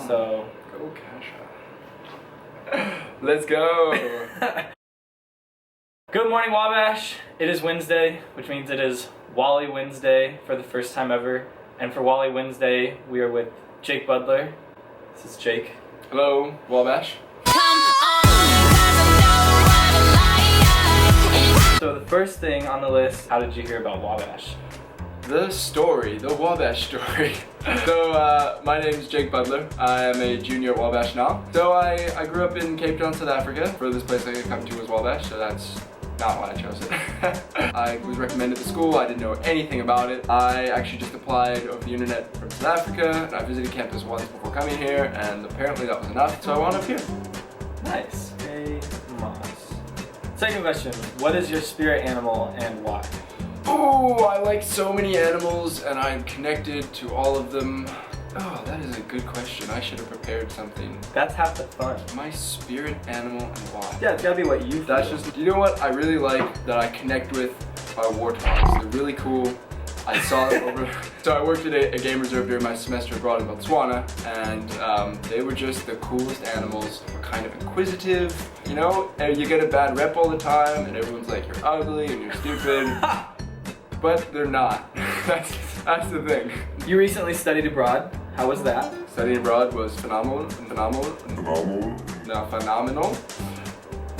So go Cash. Let's go. Good morning, Wabash. It is Wednesday, which means it is Wally Wednesday for the first time ever. And for Wally Wednesday, we are with Jake Budler. This is Jake. Hello, Wabash. So the first thing on the list, how did you hear about Wabash? The story, the Wabash story. So, my name is Jake Budler. I am a junior at Wabash now. So I grew up in Cape Town, South Africa. Furthest place I could come to was Wabash, so that's not why I chose it. I was recommended to school. I didn't know anything about it. I actually just applied over the internet from South Africa, and I visited campus once before coming here, and apparently that was enough, so I wound up here. Nice. Second question, what is your spirit animal and why? Oh, I like so many animals and I'm connected to all of them. Oh, that is a good question. I should have prepared something. That's half the fun. My spirit animal and why? Yeah, it's gotta be what you feel. That's just, you know what I really like that I connect with are warthogs. They're really cool. I saw them over, so I worked at a game reserve during my semester abroad in Botswana, and they were just the coolest animals. They're kind of inquisitive, you know, and you get a bad rep all the time, and everyone's like, you're ugly and you're stupid, but they're not. That's the thing. You recently studied abroad. How was that? Studying abroad was phenomenal.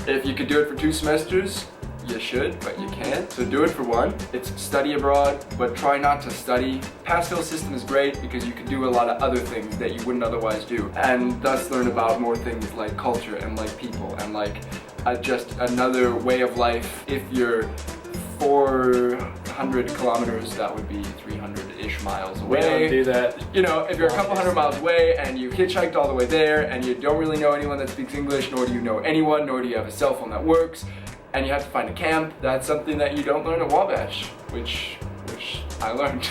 If you could do it for 2 semesters, you should, but you can't. So do it for 1. It's study abroad, but try not to study. Pass-fail system is great because you can do a lot of other things that you wouldn't otherwise do, and thus learn about more things like culture and like people and like just another way of life. If you're 400 kilometers, that would be 300-ish miles away. We don't do that. You know, if you're a couple hundred miles away and you hitchhiked all the way there and you don't really know anyone that speaks English, nor do you know anyone, nor do you have a cell phone that works, and you have to find a camp, that's something that you don't learn at Wabash, which I learned.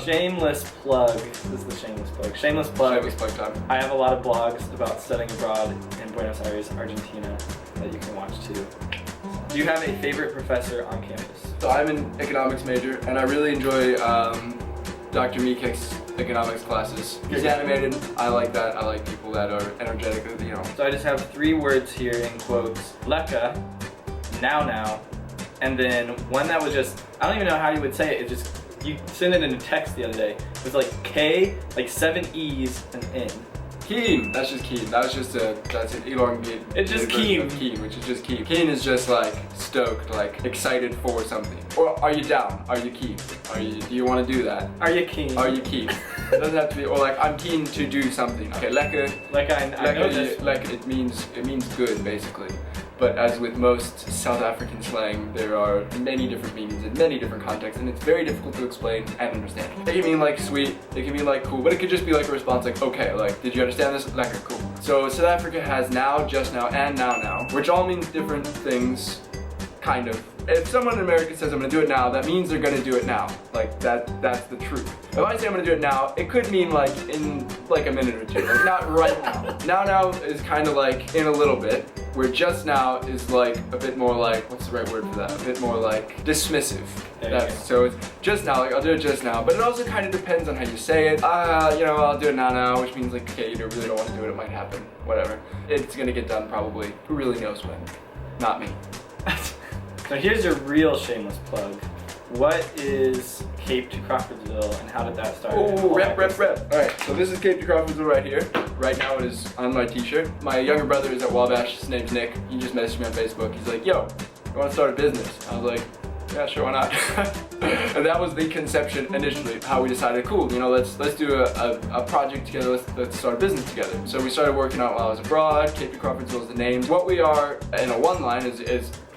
Shameless plug. This is the shameless plug. Shameless plug. Shameless plug time. I have a lot of blogs about studying abroad in Buenos Aires, Argentina, that you can watch too. Do you have a favorite professor on campus? So I'm an economics major, and I really enjoy Dr. Meekek's economics classes. He's animated. I like that. I like people that are energetic, you know. So I just have 3 words here in quotes. Leka, now, and then one that was just, I don't even know how you would say it. It just, you sent it in a text the other day. It was like K, like 7 E's and N. Keen. That's just keen. That's an elongated. It's just keen. Keen, which is just keen. Keen is just like stoked, like excited for something. Or are you down? Are you keen? Do you want to do that? Are you keen? Are you keen? It doesn't have to be, or like I'm keen to do something. Okay, lekker. Like I know this. Like it means good basically. But as with most South African slang, there are many different meanings in many different contexts, and it's very difficult to explain and understand. It can mean like sweet, it can mean like cool, but it could just be like a response like, okay, like, did you understand this? Lekker, cool. So South Africa has now, just now, and now, which all means different things, kind of. If someone in America says I'm gonna do it now, that means they're gonna do it now. Like that's the truth. If I say I'm gonna do it now, it could mean like in like a minute or 2, like not right now. Now is kind of like in a little bit, where just now is like a bit more like, what's the right word for that? A bit more like dismissive. So it's just now, like I'll do it just now, but it also kind of depends on how you say it. You know, I'll do it now, which means like, okay, you really don't want to do it, it might happen, whatever. It's gonna get done probably. Who really knows when? Not me. So here's your real shameless plug. What is Cape to Crawfordsville and how did that start? Oh, rep. Alright, so this is Cape to Crawfordsville right here. Right now it is on my t-shirt. My younger brother is at Wabash, his name's Nick. He just messaged me on Facebook. He's like, yo, I want to start a business. I was like, yeah, sure, why not? And that was the conception initially, how we decided, cool, you know, let's do a project together, let's start a business together. So we started working out while I was abroad. Cape to Crawfordsville is the name. What we are, in a one line, is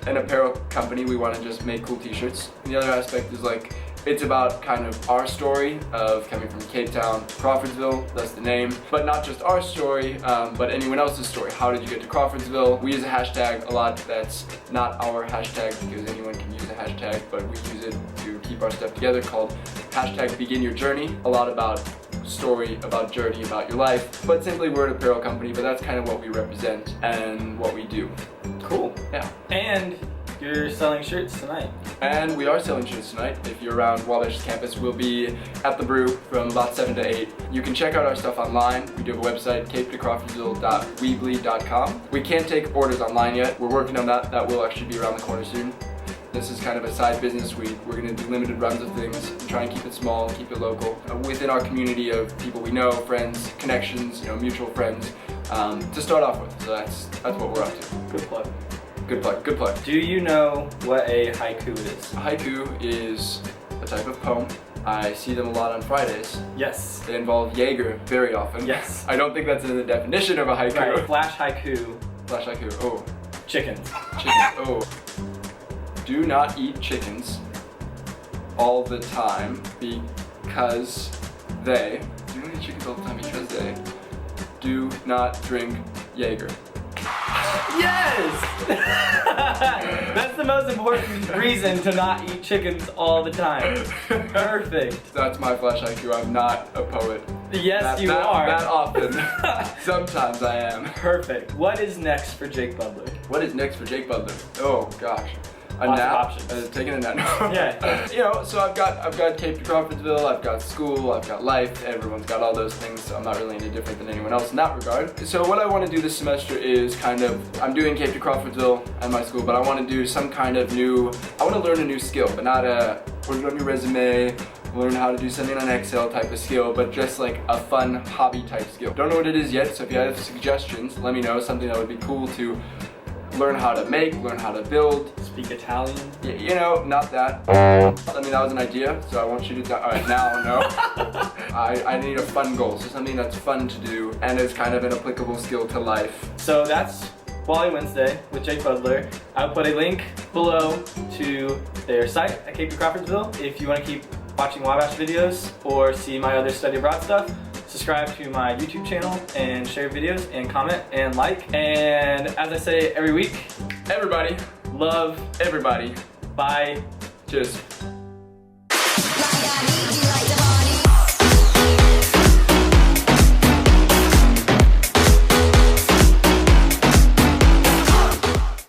an apparel company. We want to just make cool t-shirts. And the other aspect is like, it's about kind of our story of coming from Cape Town to Crawfordsville, that's the name. But not just our story, but anyone else's story. How did you get to Crawfordsville? We use a hashtag a lot that's not our hashtag because anyone can use a hashtag, but we use it to keep our stuff together, called hashtag Begin Your Journey. A lot about story, about journey, about your life. But simply we're an apparel company, but that's kind of what we represent and what we do. Cool. Yeah. And you're selling shirts tonight. And we are selling shirts tonight. If you're around Wallabash's campus, we'll be at the Brew from about 7 to 8. You can check out our stuff online. We do have a website, capetocrawfordsville.weebly.com. We can't take orders online yet. We're working on that. That will actually be around the corner soon. This is kind of a side business. We're going to do limited runs of things and try and keep it small and keep it local. Within our community of people we know, friends, connections, mutual friends, to start off with. So that's what we're up to. Good plug. Good plug, good plug. Do you know what a haiku is? A haiku is a type of poem. I see them a lot on Fridays. Yes. They involve Jaeger very often. Yes. I don't think that's in the definition of a haiku. Right. Flash haiku. Flash haiku. Oh. Chickens. Chickens. Oh. Do not eat chickens all the time because they. Do not eat chickens all the time because they do not drink Jaeger. Yes! That's the most important reason to not eat chickens all the time. Perfect. That's my flash haiku. I'm not a poet. Yes, you are. That often. Sometimes I am. Perfect. What is next for Jake Budler? What is next for Jake Budler? Oh gosh. A Lots nap? of options. Taking a nap. Yeah. So I've got Cape to Crawfordsville, I've got school, I've got life, everyone's got all those things, so I'm not really any different than anyone else in that regard. So what I want to do this semester is I'm doing Cape to Crawfordsville and my school, but I want to do some kind of I want to learn a new skill, but not put it on your resume, learn how to do something on Excel type of skill, but just like a fun hobby type skill. Don't know what it is yet, so if you have suggestions, let me know, something that would be cool to learn how to make, learn how to build. Speak Italian? Not that. I mean, that was an idea, so I want you to, alright, now, no. I need a fun goal, so something that's fun to do and is kind of an applicable skill to life. So that's Wally Wednesday with Jake Budler. I'll put a link below to their site at Cape to Crawfordsville if you want to keep watching Wabash videos or see my other study abroad stuff. Subscribe to my YouTube channel and share videos and comment and like. And as I say every week, Everybody, love everybody. Bye. Cheers.